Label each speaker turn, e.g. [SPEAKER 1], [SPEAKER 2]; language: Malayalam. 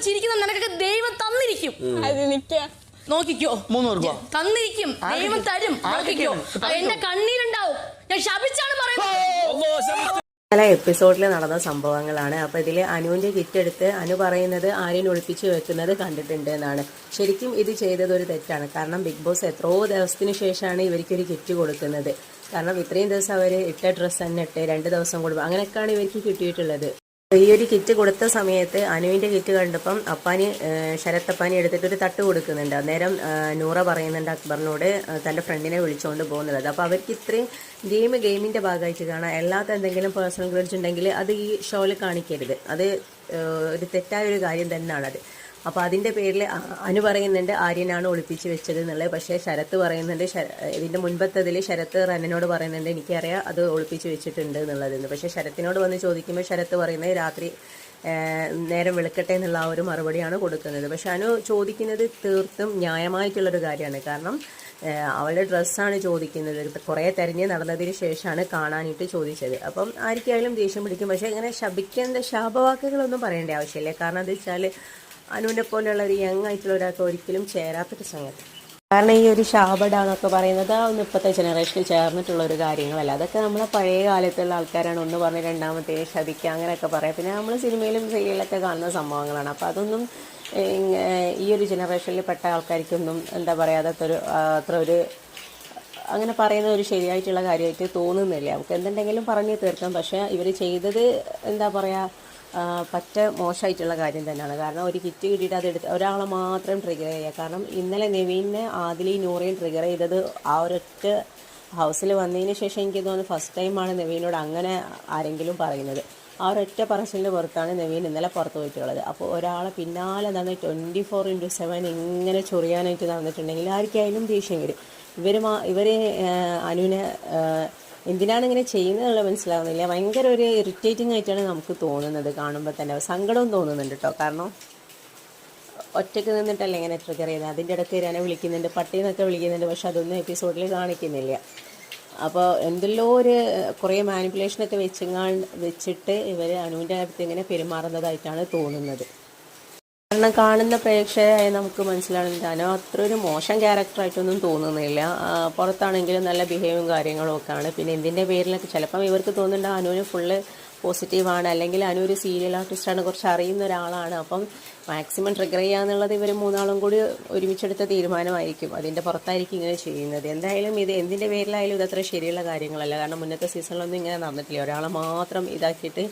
[SPEAKER 1] ചിരിക്കുന്ന നിനക്കൊക്കെ ദൈവം തന്നിരിക്കും. നോക്കിക്കോ, തന്നിരിക്കും, ദൈവം തരും. നോക്കിക്കോ, എന്റെ കണ്ണീരുണ്ടാവും. ഞാൻ ശപിച്ചാണ് പറയുന്നത്.
[SPEAKER 2] പല എപ്പിസോഡിൽ നടന്ന സംഭവങ്ങളാണ്. അപ്പോൾ ഇതിൽ അനുവിൻ്റെ കിറ്റ് എടുത്ത് അനു പറയുന്നത് ആര്യൻ ഒളിപ്പിച്ച് വെക്കുന്നത് കണ്ടിട്ടുണ്ട് എന്നാണ്. ശരിക്കും ഇത് ചെയ്തത് ഒരു തെറ്റാണ്. കാരണം ബിഗ് ബോസ് എത്രയോ ദിവസത്തിന് ശേഷമാണ് ഇവർക്കൊരു കിറ്റ് കൊടുക്കുന്നത്. കാരണം ഇത്രയും ദിവസം അവർ ഇട്ട ഡ്രസ്സ് തന്നെ ഇട്ട് 2 ദിവസം കൊടുക്കും, അങ്ങനെയൊക്കെയാണ് ഇവർക്ക് കിട്ടിയിട്ടുള്ളത്. ഈ ഒരു കിറ്റ് കൊടുത്ത സമയത്ത് അനുവിൻ്റെ കിറ്റ് കണ്ടപ്പം അപ്പാനി ശരത്തപ്പാനി എടുത്തിട്ടൊരു തട്ട് കൊടുക്കുന്നുണ്ട്. അന്നേരം നൂറ പറയുന്നുണ്ട് അക്ബറിനോട് തൻ്റെ ഫ്രണ്ടിനെ വിളിച്ചുകൊണ്ട് പോകുന്നത്. അപ്പോൾ അവർക്ക് ഇത്രയും ഗെയിമിൻ്റെ ഭാഗമായിട്ട് കാണാം. അല്ലാത്ത എന്തെങ്കിലും പേഴ്സണൽ ഗ്രഡ്ജ് ഉണ്ടെങ്കിൽ അത് ഈ ഷോയിൽ കാണിക്കരുത്. അത് ഒരു തെറ്റായൊരു കാര്യം തന്നെയാണത്. അപ്പോൾ അതിൻ്റെ പേരിൽ അനു പറയുന്നുണ്ട് ആര്യനാണ് ഒളിപ്പിച്ച് വെച്ചത് എന്നുള്ളത്. പക്ഷേ ശരത്ത് പറയുന്നുണ്ട്, ഇതിൻ്റെ മുൻപത്തതിൽ ശരത്ത് റന്നനോട് പറയുന്നുണ്ട് എനിക്കറിയാം അത് ഒളിപ്പിച്ച് വെച്ചിട്ടുണ്ട് എന്നുള്ളതെന്ന്. പക്ഷേ ശരത്തിനോട് വന്ന് ചോദിക്കുമ്പോൾ ശരത്ത് പറയുന്നത് രാത്രി നേരം വെളുക്കട്ടെ എന്നുള്ള ആ ഒരു മറുപടിയാണ് കൊടുക്കുന്നത്. പക്ഷെ അനു ചോദിക്കുന്നത് തീർത്തും ന്യായമായിട്ടുള്ളൊരു കാര്യമാണ്. കാരണം അവളുടെ ഡ്രസ്സാണ് ചോദിക്കുന്നത്. കുറേ തെരഞ്ഞ് നടന്നതിന് ശേഷമാണ് കാണാനായിട്ട് ചോദിച്ചത്. അപ്പം ആർക്കായാലും ദേഷ്യം പിടിക്കും. പക്ഷേ ഇങ്ങനെ ശപിക്കേണ്ട ശാപവാക്കുകളൊന്നും പറയേണ്ട ആവശ്യമില്ല. കാരണം എന്താ വെച്ചാൽ അനുവിനെ പോലെയുള്ള ഒരു യങ് ആയിട്ടുള്ള ഒരാൾക്ക് ഒരിക്കലും ചേരാത്തൊരു സംഗതി. കാരണം ഈ ഒരു ശാപട എന്നൊക്കെ പറയുന്നത് അതൊന്നും ഇപ്പോഴത്തെ ജനറേഷനിൽ ചേർന്നിട്ടുള്ള ഒരു കാര്യങ്ങളല്ല. അതൊക്കെ നമ്മളെ പഴയ കാലത്തുള്ള ആൾക്കാരാണ്. ഒന്ന് പറഞ്ഞ് രണ്ടാമത്തെ ശപിക്കുക അങ്ങനെയൊക്കെ പറയാം. പിന്നെ നമ്മൾ സിനിമയിലും സീരിയലൊക്കെ കാണുന്ന സംഭവങ്ങളാണ്. അപ്പോൾ അതൊന്നും ഈ ഒരു ജനറേഷനിൽ പെട്ട ആൾക്കാർക്കൊന്നും എന്താ പറയുക അത്ര ഒരു അങ്ങനെ പറയുന്ന ഒരു ശരിയായിട്ടുള്ള കാര്യമായിട്ട് തോന്നുന്നില്ല. നമുക്ക് എന്തുണ്ടെങ്കിലും പറഞ്ഞ് തീർക്കാം. പക്ഷേ ഇവർ ചെയ്തത് എന്താ പറയുക പറ്റ മോശമായിട്ടുള്ള കാര്യം തന്നെയാണ്. കാരണം ഒരു കിറ്റ് കിട്ടിയിട്ട് അതെടുത്ത് ഒരാളെ മാത്രം ട്രിഗർ ചെയ്യുക. കാരണം ഇന്നലെ നെവീനെ ആദിലി നൂറയും ട്രിഗർ ചെയ്തത് ആ ഒരൊറ്റ ഹൗസിൽ വന്നതിന് ശേഷം എനിക്ക് തോന്നുന്നു ഫസ്റ്റ് ടൈമാണ് നെവീനോട് അങ്ങനെ ആരെങ്കിലും പറയുന്നത്. ആ ഒരൊറ്റ പറച്ചിലിൻ്റെ പുറത്താണ് നെവീൻ ഇന്നലെ പുറത്ത് പോയിട്ടുള്ളത്. അപ്പോൾ ഒരാളെ പിന്നാലെ നടന്ന് 24/7 ഇങ്ങനെ ചൊറിയാനായിട്ട് നടന്നിട്ടുണ്ടെങ്കിൽ ആർക്കായാലും ദേഷ്യം വരും. ഇവർ അനുവിനെ എന്തിനാണ് ഇങ്ങനെ ചെയ്യുന്നതെന്നുള്ള മനസ്സിലാവുന്നില്ല. ഭയങ്കര ഒരു ഇറിറ്റേറ്റിംഗ് ആയിട്ടാണ് നമുക്ക് തോന്നുന്നത്. കാണുമ്പോൾ തന്നെ സങ്കടവും തോന്നുന്നുണ്ട് കേട്ടോ. കാരണം ഒറ്റയ്ക്ക് നിന്നിട്ടല്ലേ ഇങ്ങനെ ട്രിഗർ ചെയ്യുന്നത്. അതിൻ്റെ ഇടയ്ക്ക് ഇരാനെ വിളിക്കുന്നുണ്ട്, പട്ടീന്നൊക്കെ വിളിക്കുന്നുണ്ട്. പക്ഷെ അതൊന്നും എപ്പിസോഡിൽ കാണിക്കുന്നില്ല. അപ്പോൾ എന്തെല്ലോ കുറേ മാനിപ്പുലേഷനൊക്കെ വെച്ചിട്ട് ഇവർ അനുവിൻ്റെ അടുത്ത് ഇങ്ങനെ പെരുമാറുന്നതായിട്ടാണ് തോന്നുന്നത്. കാരണം കാണുന്ന പ്രേക്ഷകരായി നമുക്ക് മനസ്സിലാവുന്നില്ല അനു അത്ര ഒരു മോശം ക്യാരക്ടറായിട്ടൊന്നും തോന്നുന്നില്ല. പുറത്താണെങ്കിലും നല്ല ബിഹേവും കാര്യങ്ങളും ഒക്കെ ആണ്. പിന്നെ എന്തിൻ്റെ പേരിലൊക്കെ ചിലപ്പം ഇവർക്ക് തോന്നുന്നുണ്ട് അനുവിന് ഫുള്ള് പോസിറ്റീവാണ്, അല്ലെങ്കിൽ അനു ഒരു സീരിയൽ ആർട്ടിസ്റ്റാണ്, കുറച്ച് അറിയുന്ന ഒരാളാണ്. അപ്പം മാക്സിമം ട്രിഗർ ചെയ്യുക എന്നുള്ളത് ഇവർ മൂന്നാളും കൂടി ഒരുമിച്ചെടുത്ത തീരുമാനമായിരിക്കും. അതിൻ്റെ പുറത്തായിരിക്കും ഇങ്ങനെ ചെയ്യുന്നത്. എന്തായാലും ഇത് എന്തിൻ്റെ പേരിലായാലും ഇതത്ര ശരിയുള്ള കാര്യങ്ങളല്ല. കാരണം മുന്നത്തെ സീസണിലൊന്നും ഇങ്ങനെ നടന്നിട്ടില്ല. ഒരാളെ മാത്രം ഇതാക്കിയിട്ട്